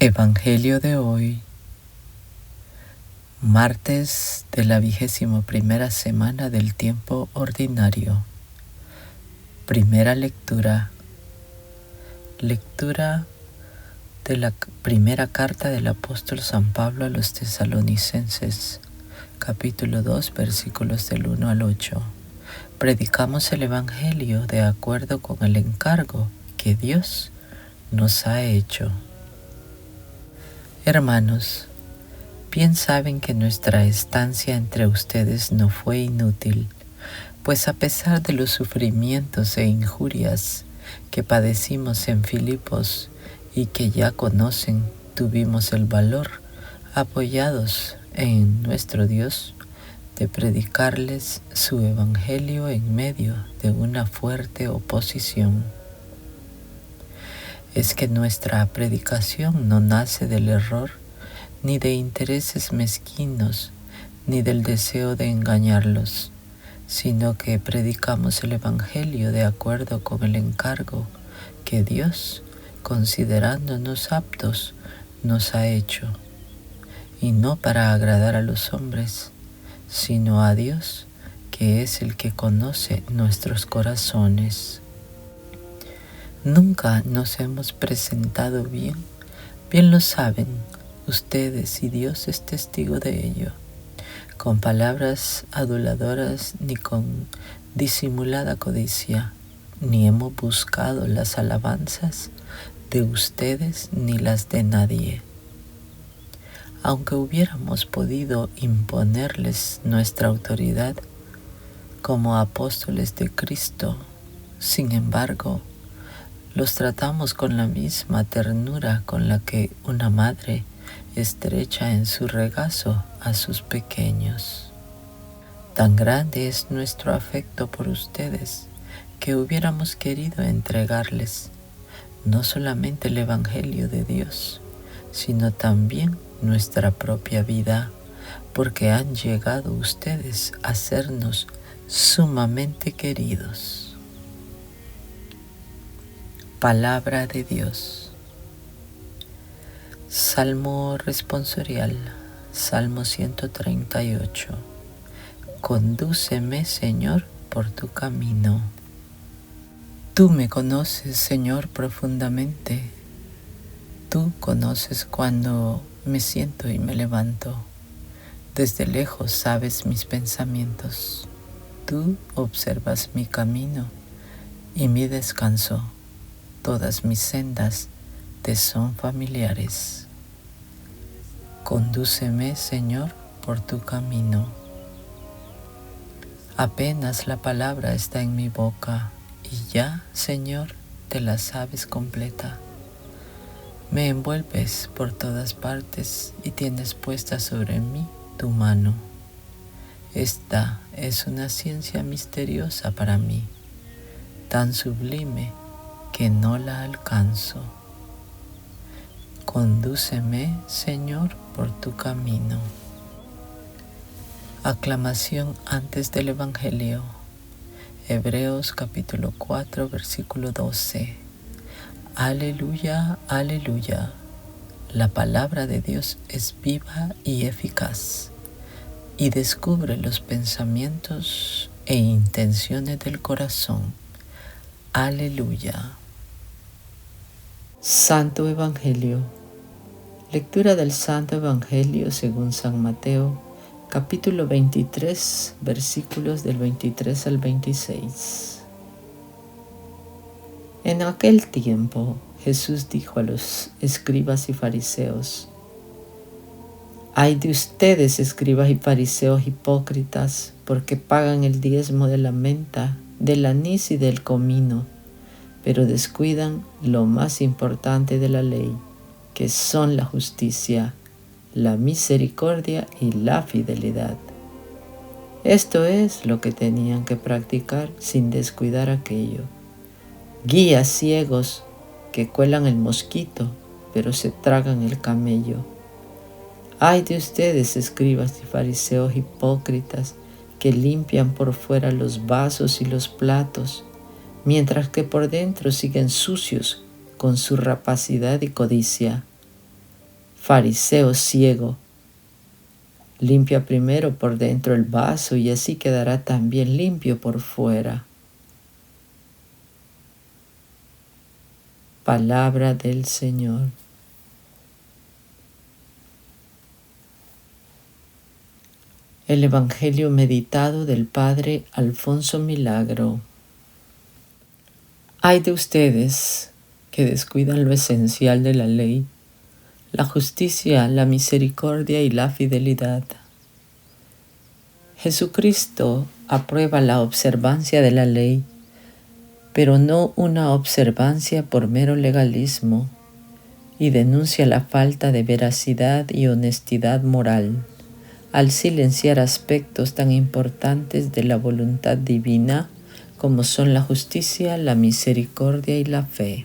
Evangelio de hoy, martes de la 21ª semana del tiempo ordinario. Primera lectura. Lectura de la primera carta del apóstol San Pablo a los Tesalonicenses, capítulo 2, versículos del 1 al 8. Predicamos el Evangelio de acuerdo con el encargo que Dios nos ha hecho. Hermanos, bien saben que nuestra estancia entre ustedes no fue inútil, pues a pesar de los sufrimientos e injurias que padecimos en Filipos y que ya conocen, tuvimos el valor, apoyados en nuestro Dios, de predicarles su evangelio en medio de una fuerte oposición. Es que nuestra predicación no nace del error, ni de intereses mezquinos, ni del deseo de engañarlos, sino que predicamos el Evangelio de acuerdo con el encargo que Dios, considerándonos aptos, nos ha hecho, y no para agradar a los hombres, sino a Dios, que es el que conoce nuestros corazones. Nunca nos hemos presentado bien lo saben ustedes y Dios es testigo de ello, con palabras aduladoras ni con disimulada codicia, ni hemos buscado las alabanzas de ustedes ni las de nadie. Aunque hubiéramos podido imponerles nuestra autoridad como apóstoles de Cristo, sin embargo, los tratamos con la misma ternura con la que una madre estrecha en su regazo a sus pequeños. Tan grande es nuestro afecto por ustedes que hubiéramos querido entregarles no solamente el Evangelio de Dios, sino también nuestra propia vida, porque han llegado ustedes a sernos sumamente queridos. Palabra de Dios. Salmo responsorial, Salmo 138. Condúceme, Señor, por tu camino. Tú me conoces, Señor, profundamente. Tú conoces cuando me siento y me levanto. Desde lejos sabes mis pensamientos. Tú observas mi camino y mi descanso. Todas mis sendas te son familiares. Condúceme, Señor, por tu camino. Apenas la palabra está en mi boca y ya, Señor, te la sabes completa. Me envuelves por todas partes y tienes puesta sobre mí tu mano. Esta es una ciencia misteriosa para mí, tan sublime que no la alcanzo. Condúceme, Señor, por tu camino. Aclamación antes del Evangelio. Hebreos capítulo 4, versículo 12. Aleluya, aleluya. La palabra de Dios es viva y eficaz, y descubre los pensamientos e intenciones del corazón. Aleluya. Santo Evangelio. Lectura del Santo Evangelio según San Mateo, capítulo 23, versículos del 23 al 26. En aquel tiempo, Jesús dijo a los escribas y fariseos: «Ay de ustedes, escribas y fariseos hipócritas, porque pagan el diezmo de la menta, del anís y del comino, pero descuidan lo más importante de la ley, que son la justicia, la misericordia y la fidelidad». Esto es lo que tenían que practicar sin descuidar aquello. Guías ciegos que cuelan el mosquito, pero se tragan el camello. Ay de ustedes, escribas y fariseos hipócritas, que limpian por fuera los vasos y los platos, mientras que por dentro siguen sucios con su rapacidad y codicia. Fariseo ciego, limpia primero por dentro el vaso y así quedará también limpio por fuera. Palabra del Señor. El Evangelio meditado del Padre Alfonso Milagro. Ay de ustedes que descuidan lo esencial de la ley, la justicia, la misericordia y la fidelidad. Jesucristo aprueba la observancia de la ley, pero no una observancia por mero legalismo, y denuncia la falta de veracidad y honestidad moral al silenciar aspectos tan importantes de la voluntad divina como son la justicia, la misericordia y la fe.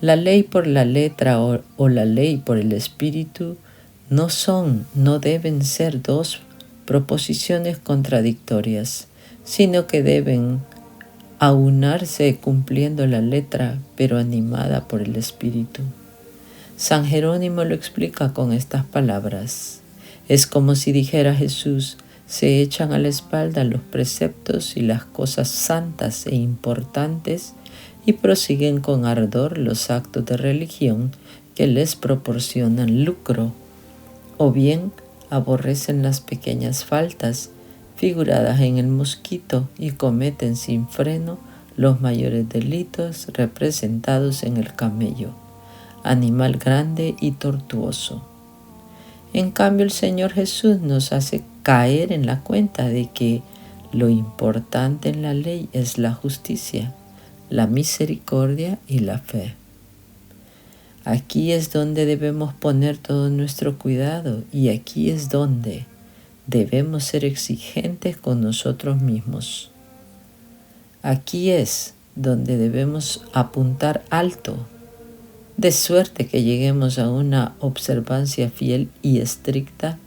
La ley por la letra o la ley por el espíritu no deben ser dos proposiciones contradictorias, sino que deben aunarse cumpliendo la letra, pero animada por el espíritu. San Jerónimo lo explica con estas palabras. Es como si dijera Jesús: se echan a la espalda los preceptos y las cosas santas e importantes y prosiguen con ardor los actos de religión que les proporcionan lucro, o bien aborrecen las pequeñas faltas figuradas en el mosquito y cometen sin freno los mayores delitos representados en el camello, animal grande y tortuoso. En cambio, el Señor Jesús nos hace caer en la cuenta de que lo importante en la ley es la justicia, la misericordia y la fe. Aquí es donde debemos poner todo nuestro cuidado y aquí es donde debemos ser exigentes con nosotros mismos. Aquí es donde debemos apuntar alto, de suerte que lleguemos a una observancia fiel y estricta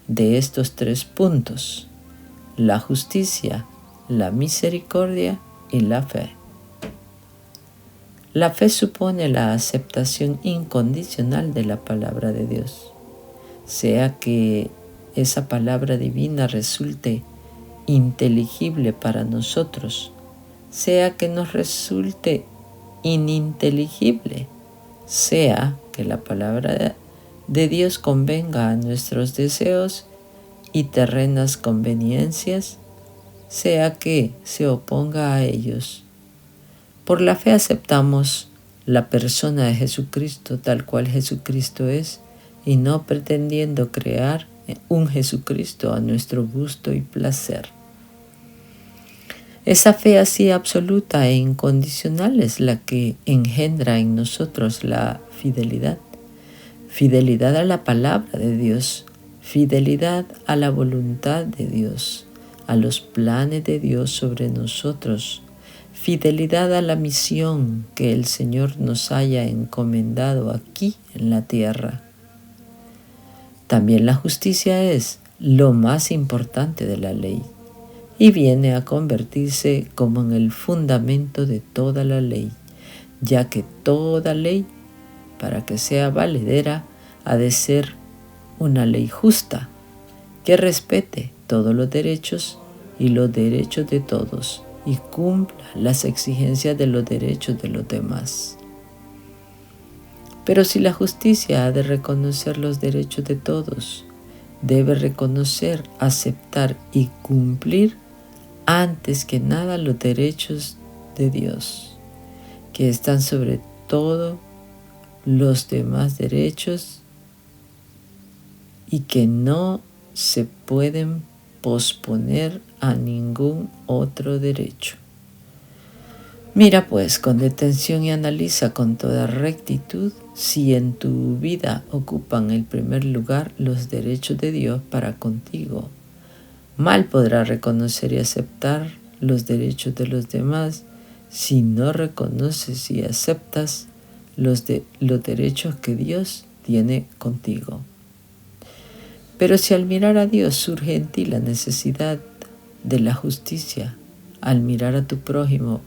de estos 3 puntos: la justicia, la misericordia y la fe. La fe supone la aceptación incondicional de la palabra de Dios, sea que esa palabra divina resulte inteligible para nosotros, sea que nos resulte ininteligible, sea que la palabra de Dios convenga a nuestros deseos y terrenas conveniencias, sea que se oponga a ellos. Por la fe aceptamos la persona de Jesucristo tal cual Jesucristo es, y no pretendiendo crear un Jesucristo a nuestro gusto y placer. Esa fe así absoluta e incondicional es la que engendra en nosotros la fidelidad. Fidelidad a la palabra de Dios, fidelidad a la voluntad de Dios, a los planes de Dios sobre nosotros, fidelidad a la misión que el Señor nos haya encomendado aquí en la tierra. También la justicia es lo más importante de la ley y viene a convertirse como en el fundamento de toda la ley, ya que toda ley, para que sea valedera, ha de ser una ley justa, que respete todos los derechos y los derechos de todos y cumpla las exigencias de los derechos de los demás. Pero si la justicia ha de reconocer los derechos de todos, debe reconocer, aceptar y cumplir antes que nada los derechos de Dios, que están sobre todo los demás derechos y que no se pueden posponer a ningún otro derecho. Mira pues con detención y analiza con toda rectitud si en tu vida ocupan el primer lugar los derechos de Dios para contigo. Mal podrás reconocer y aceptar los derechos de los demás si no reconoces y aceptas los derechos que Dios tiene contigo. Pero si al mirar a Dios surge en ti la necesidad de la justicia, al mirar a tu prójimo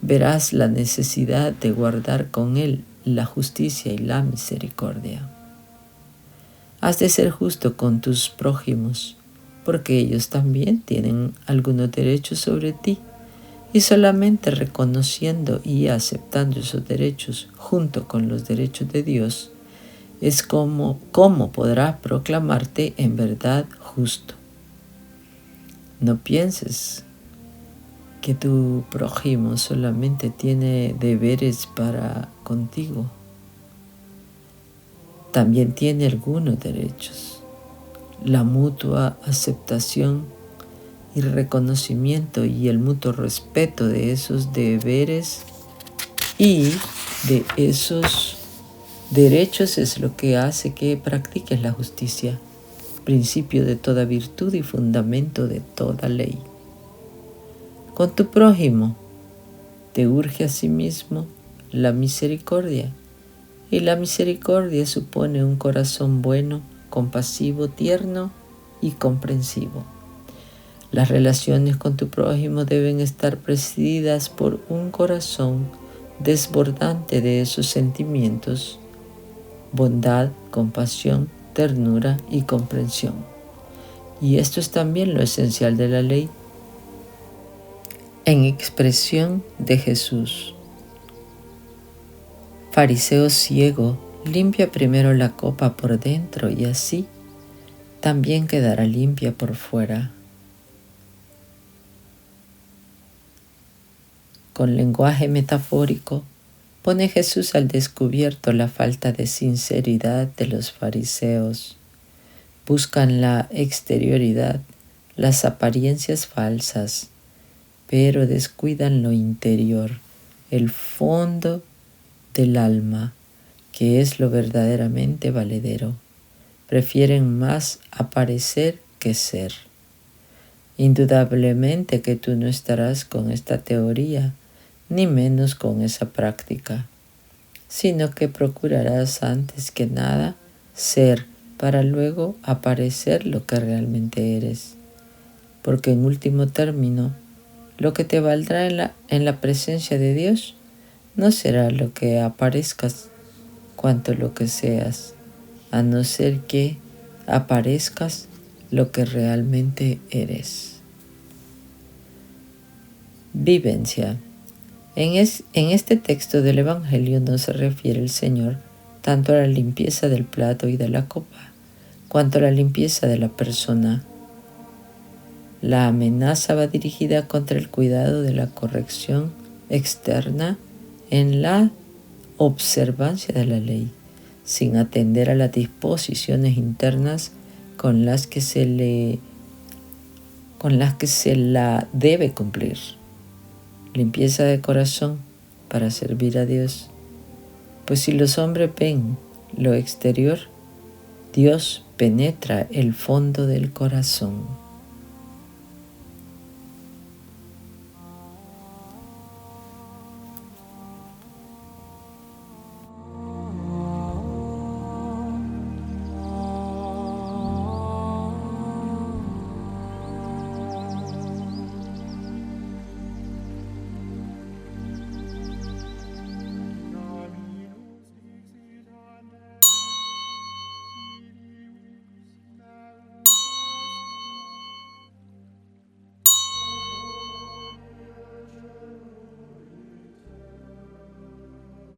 verás la necesidad de guardar con él la justicia y la misericordia. Has de ser justo con tus prójimos, porque ellos también tienen algunos derechos sobre ti, y solamente reconociendo y aceptando esos derechos junto con los derechos de Dios, es como podrás proclamarte en verdad justo. No pienses que tu prójimo solamente tiene deberes para contigo. También tiene algunos derechos. La mutua aceptación y reconocimiento y el mutuo respeto de esos deberes y de esos derechos es lo que hace que practiques la justicia, principio de toda virtud y fundamento de toda ley. Con tu prójimo te urge asimismo la misericordia, y la misericordia supone un corazón bueno, compasivo, tierno y comprensivo. Las relaciones con tu prójimo deben estar presididas por un corazón desbordante de esos sentimientos: bondad, compasión, ternura y comprensión. Y esto es también lo esencial de la ley, en expresión de Jesús. Fariseo ciego, limpia primero la copa por dentro y así también quedará limpia por fuera. Con lenguaje metafórico, pone Jesús al descubierto la falta de sinceridad de los fariseos. Buscan la exterioridad, las apariencias falsas, pero descuidan lo interior, el fondo del alma, que es lo verdaderamente valedero. Prefieren más aparecer que ser. Indudablemente que tú no estarás con esta teoría, ni menos con esa práctica, sino que procurarás antes que nada ser para luego aparecer lo que realmente eres, porque en último término, lo que te valdrá en la presencia de Dios no será lo que aparezcas, cuanto lo que seas, a no ser que aparezcas lo que realmente eres. Vivencia. En este texto del Evangelio no se refiere el Señor tanto a la limpieza del plato y de la copa, cuanto a la limpieza de la persona. La amenaza va dirigida contra el cuidado de la corrección externa en la observancia de la ley, sin atender a las disposiciones internas con las que se la debe cumplir. Limpieza de corazón para servir a Dios. Pues si los hombres ven lo exterior, Dios penetra el fondo del corazón.